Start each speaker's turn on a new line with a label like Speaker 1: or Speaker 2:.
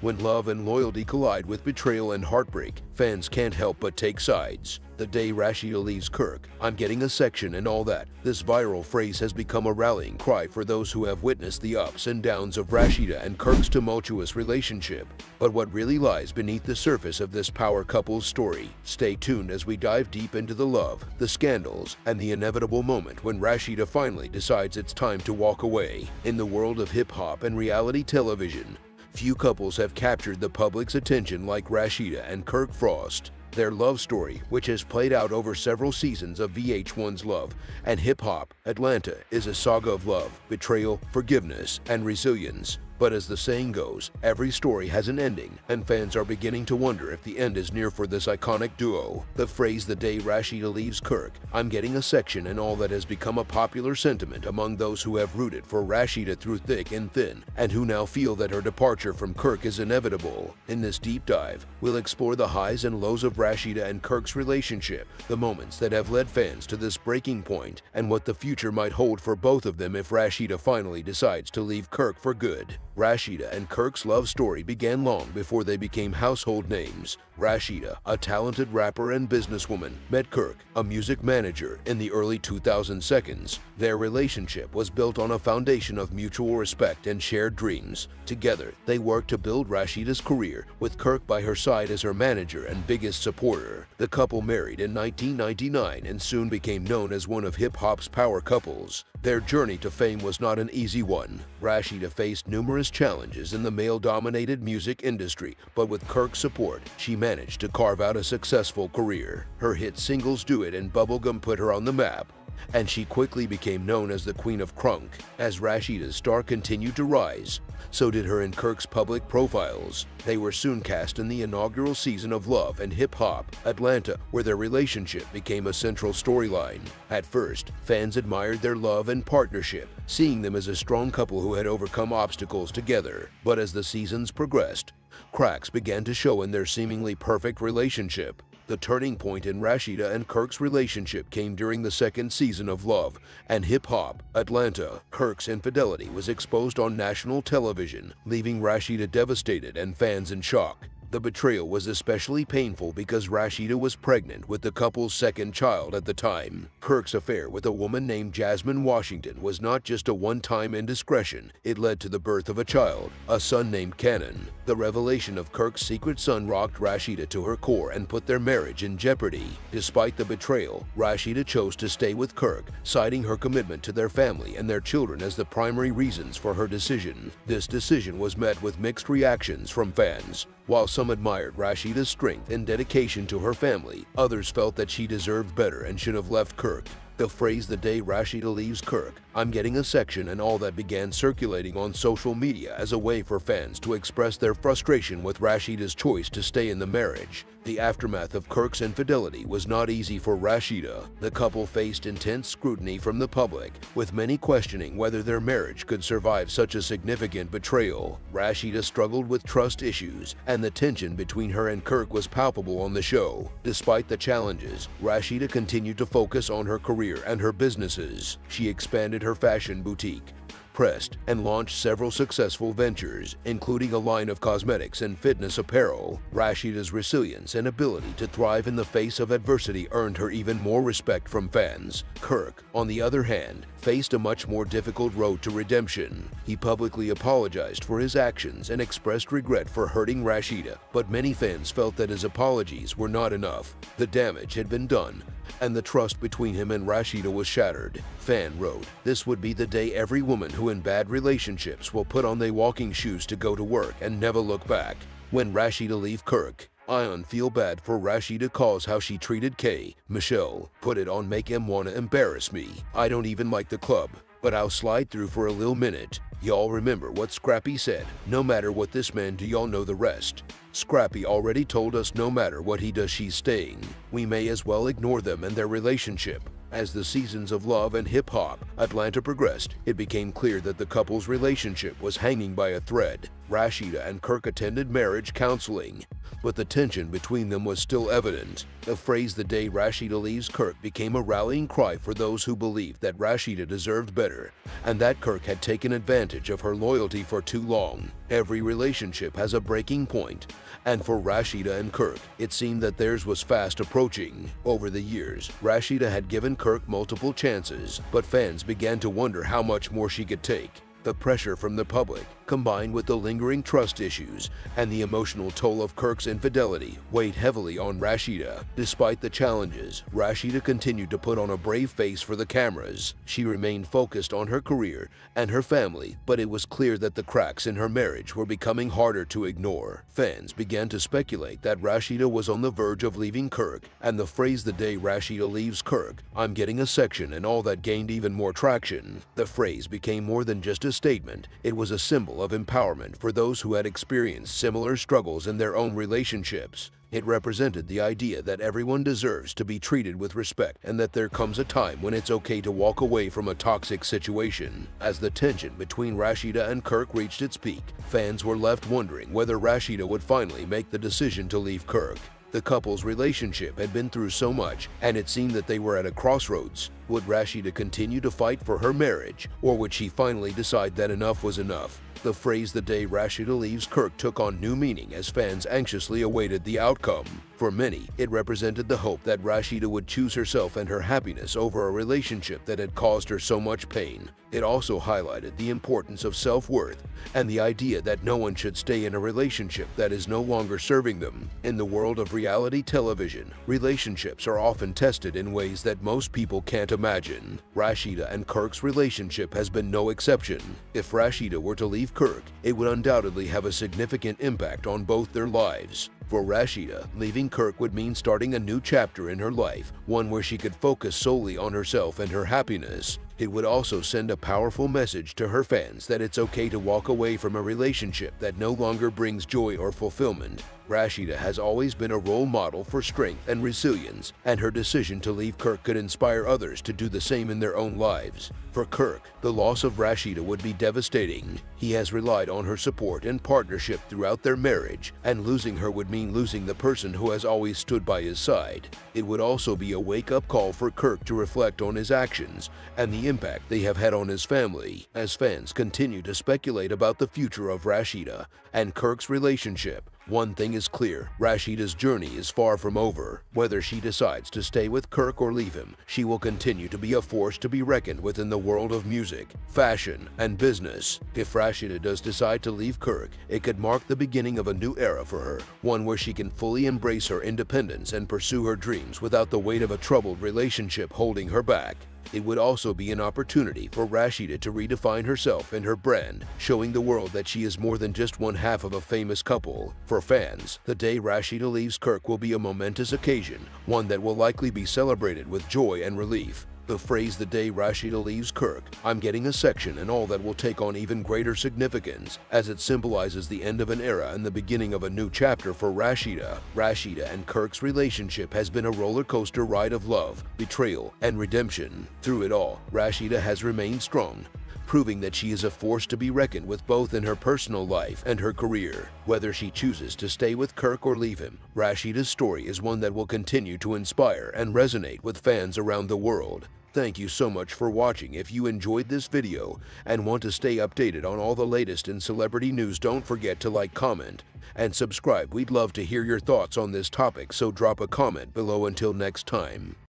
Speaker 1: When love and loyalty collide with betrayal and heartbreak, fans can't help but take sides. The day Rasheeda leaves Kirk, I'm getting a section and all that. This viral phrase has become a rallying cry for those who have witnessed the ups and downs of Rasheeda and Kirk's tumultuous relationship. But what really lies beneath the surface of this power couple's story? Stay tuned as we dive deep into the love, the scandals, and the inevitable moment when Rasheeda finally decides it's time to walk away. In the world of hip-hop and reality television, few couples have captured the public's attention like Rasheeda and Kirk Frost. Their love story, which has played out over several seasons of VH1's Love and Hip Hop Atlanta, is a saga of love, betrayal, forgiveness, and resilience. But as the saying goes, every story has an ending, and fans are beginning to wonder if the end is near for this iconic duo. The phrase "the day Rasheeda leaves Kirk, I'm getting a section and all that" has become a popular sentiment among those who have rooted for Rasheeda through thick and thin, and who now feel that her departure from Kirk is inevitable. In this deep dive, we'll explore the highs and lows of Rasheeda and Kirk's relationship, the moments that have led fans to this breaking point, and what the future might hold for both of them if Rasheeda finally decides to leave Kirk for good. Rasheeda and Kirk's love story began long before they became household names. Rasheeda, a talented rapper and businesswoman, met Kirk, a music manager, in the early 2010s. Their relationship was built on a foundation of mutual respect and shared dreams. Together, they worked to build Rasheeda's career, with Kirk by her side as her manager and biggest supporter. The couple married in 1999 and soon became known as one of hip-hop's power couples. Their journey to fame was not an easy one. Rasheeda faced numerous challenges in the male-dominated music industry, but with Kirk's support, she managed to carve out a successful career. Her hit singles "Do It" and "Bubblegum" put her on the map, and she quickly became known as the Queen of Crunk. As Rasheeda's star continued to rise, so did her and Kirk's public profiles. They were soon cast in the inaugural season of Love and Hip Hop Atlanta, where their relationship became a central storyline. At first, fans admired their love and partnership, seeing them as a strong couple who had overcome obstacles together. But as the seasons progressed, cracks began to show in their seemingly perfect relationship. The turning point in Rasheeda and Kirk's relationship came during the second season of Love and Hip Hop Atlanta. Kirk's infidelity was exposed on national television, leaving Rasheeda devastated and fans in shock. The betrayal was especially painful because Rasheeda was pregnant with the couple's second child at the time. Kirk's affair with a woman named Jasmine Washington was not just a one-time indiscretion, it led to the birth of a child, a son named Cannon. The revelation of Kirk's secret son rocked Rasheeda to her core and put their marriage in jeopardy. Despite the betrayal, Rasheeda chose to stay with Kirk, citing her commitment to their family and their children as the primary reasons for her decision. This decision was met with mixed reactions from fans. While some admired Rasheeda's strength and dedication to her family, others felt that she deserved better and should have left Kirk. The phrase "the day Rasheeda leaves Kirk, I'm getting a section and all that" began circulating on social media as a way for fans to express their frustration with Rasheeda's choice to stay in the marriage. The aftermath of Kirk's infidelity was not easy for Rasheeda. The couple faced intense scrutiny from the public, with many questioning whether their marriage could survive such a significant betrayal. Rasheeda struggled with trust issues, and the tension between her and Kirk was palpable on the show. Despite the challenges, Rasheeda continued to focus on her career and her businesses. She expanded her fashion boutique, pressed, and launched several successful ventures, including a line of cosmetics and fitness apparel. Rasheeda's resilience and ability to thrive in the face of adversity earned her even more respect from fans. Kirk, on the other hand, faced a much more difficult road to redemption. He publicly apologized for his actions and expressed regret for hurting Rasheeda, but many fans felt that his apologies were not enough. The damage had been done, and the trust between him and Rasheeda was shattered. Fan wrote, "This would be the day every woman who in bad relationships will put on their walking shoes to go to work and never look back. When Rasheeda leave Kirk, I feel bad for Rasheeda cause how she treated K. Michelle. Put it on make him wanna embarrass me. I don't even like the club, but I'll slide through for a little minute. Y'all remember what Scrappy said, no matter what this man do, y'all know the rest. Scrappy already told us no matter what he does, she's staying. We may as well ignore them and their relationship." As the seasons of Love and Hip Hop Atlanta progressed, it became clear that the couple's relationship was hanging by a thread. Rasheeda and Kirk attended marriage counseling, but the tension between them was still evident. The phrase "the day Rasheeda leaves Kirk" became a rallying cry for those who believed that Rasheeda deserved better and that Kirk had taken advantage of her loyalty for too long. Every relationship has a breaking point, and for Rasheeda and Kirk, it seemed that theirs was fast approaching. Over the years, Rasheeda had given Kirk multiple chances, but fans began to wonder how much more she could take. The pressure from the public, combined with the lingering trust issues and the emotional toll of Kirk's infidelity, weighed heavily on Rasheeda. Despite the challenges, Rasheeda continued to put on a brave face for the cameras. She remained focused on her career and her family, but it was clear that the cracks in her marriage were becoming harder to ignore. Fans began to speculate that Rasheeda was on the verge of leaving Kirk, and the phrase "the day Rasheeda leaves Kirk, I'm getting a section," and all that gained even more traction. The phrase became more than just a statement. It was a symbol of empowerment for those who had experienced similar struggles in their own relationships. It represented the idea that everyone deserves to be treated with respect and that there comes a time when it's okay to walk away from a toxic situation. As the tension between Rasheeda and Kirk reached its peak, fans were left wondering whether Rasheeda would finally make the decision to leave Kirk. The couple's relationship had been through so much, and it seemed that they were at a crossroads. Would Rasheeda continue to fight for her marriage, or would she finally decide that enough was enough? The phrase "the day Rasheeda leaves Kirk" took on new meaning as fans anxiously awaited the outcome. For many, it represented the hope that Rasheeda would choose herself and her happiness over a relationship that had caused her so much pain. It also highlighted the importance of self-worth and the idea that no one should stay in a relationship that is no longer serving them. In the world of reality television, relationships are often tested in ways that most people can't imagine. Rasheeda and Kirk's relationship has been no exception. If Rasheeda were to leave Kirk, it would undoubtedly have a significant impact on both their lives. For Rasheeda, leaving Kirk would mean starting a new chapter in her life, one where she could focus solely on herself and her happiness. It would also send a powerful message to her fans that it's okay to walk away from a relationship that no longer brings joy or fulfillment. Rasheeda has always been a role model for strength and resilience, and her decision to leave Kirk could inspire others to do the same in their own lives. For Kirk, the loss of Rasheeda would be devastating. He has relied on her support and partnership throughout their marriage, and losing her would mean losing the person who has always stood by his side. It would also be a wake-up call for Kirk to reflect on his actions and the impact they have had on his family. As fans continue to speculate about the future of Rasheeda and Kirk's relationship, one thing is clear: Rasheeda's journey is far from over. Whether she decides to stay with Kirk or leave him, she will continue to be a force to be reckoned with in the world of music, fashion, and business. If Rasheeda does decide to leave Kirk, it could mark the beginning of a new era for her, one where she can fully embrace her independence and pursue her dreams without the weight of a troubled relationship holding her back. It would also be an opportunity for Rasheeda to redefine herself and her brand, showing the world that she is more than just one half of a famous couple. For fans, the day Rasheeda leaves Kirk will be a momentous occasion, one that will likely be celebrated with joy and relief. The phrase "the day Rasheeda leaves Kirk, I'm getting a section," and all that will take on even greater significance, as it symbolizes the end of an era and the beginning of a new chapter for Rasheeda. Rasheeda and Kirk's relationship has been a roller coaster ride of love, betrayal, and redemption. Through it all, Rasheeda has remained strong, proving that she is a force to be reckoned with both in her personal life and her career. Whether she chooses to stay with Kirk or leave him, Rasheeda's story is one that will continue to inspire and resonate with fans around the world. Thank you so much for watching. If you enjoyed this video and want to stay updated on all the latest in celebrity news, don't forget to like, comment, and subscribe. We'd love to hear your thoughts on this topic, so drop a comment below. Until next time.